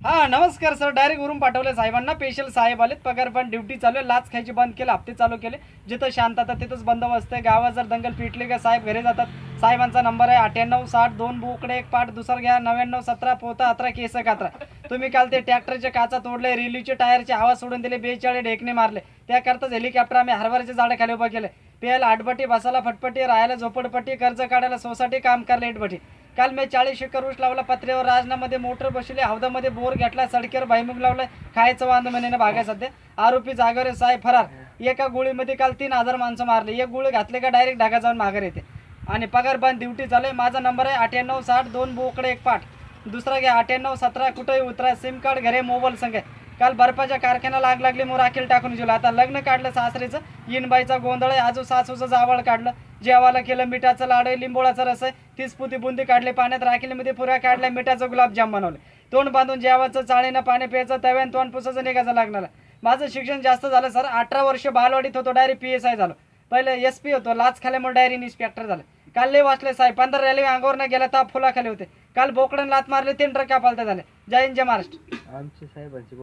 हा नमस्कार sir, direct वरून पाठवले साहेबांना. स्पेशल साहेब आलेत, पगार पण ड्युटी चालू आहे. लाच खायची बंद केलं, हप्ते चालू केले. जिथं शांतता तिथंच बंदोबस्त आहे. गावात जर दंगल पिटली का साहेब घरी जातात. साहेबांचा नंबर आहे 9860 2 बोकडे 1 पाठ. दुसरा घ्या 9917 पोता 18 केस कात्रा. तुम्ही काल ते ट्रॅक्टरचे काचा तोडले, रिलीचे टायरचे आवाज सोडून दिले, 42 ढेकणे मारले. त्याकरताच हेलिकॉप्टर आम्ही हरभऱ्याचे झाडं खाली उभं केले. प्यायला आठपट्टी, बसायला फटपट्टी, राहायला झोपडपट्टी, कर्ज काढायला सोसायटी, काम करायला इटपट्टी. काल मी 40 एकर ऊस लावला पत्र्यावर, राजनामध्ये मोटर बसवली, हौदामध्ये बोर घेतला, सडकेवर भाईमुग लावलाय. खायचं वांद महिन्यानं भागाय सध्या. आरोपी जागेवर आहे साहेब फरार. एका गोळीमध्ये काल 3000 माणसं मारले. एक गोळी घातले का डायरेक्ट ढाका जाऊन माघार येते. आणि पगार बंद ड्युटी चालू आहे. माझा नंबर आहे 9860 2 बोकडे 1 पाठ. दुसरा घ्या 9817 कुठेही उतरा. सिम कार्ड घरे मोबाईल संघ. काल बर्फाच्या कारखान्याला आग लागली, मोर राखेल टाकून गेलो. आता लग्न काढलं सासरीचं, इनबाईचा गोंधळ आहे. आजू सासूचं जावळ काढलं, जेवायला केलं मिठाचं लाडू, लिंबोळाचा रस आहे. 30 पुती बुंदी काढली पाण्यात, राखेलीमध्ये पुऱ्या काढल्या, मिठाचं गुलाबजाम बनवले. तोंड बांधून जेवायचं, चाळीनं पाणी प्यायचं, तव्यान तोंड पुसायचं, निघायचं लागणार. माझं शिक्षण जास्त झालं सर. 18 वर्ष बालवाडीत होतो, डायरेक्ट PSI झालो. पहिले SP होतो, लाच खाल्यामुळे डायरेक्ट इन्स्पेक्टर झालं. काल लय वाचले साहेब. 15 रॅली अंगावर न गेला तर फुलाखाली होते. काल बोकडन लात मारले, 3 ट्रक पालत्या झाले. जय हिंद, जय महाराष्ट्र. आमचे साहेबांची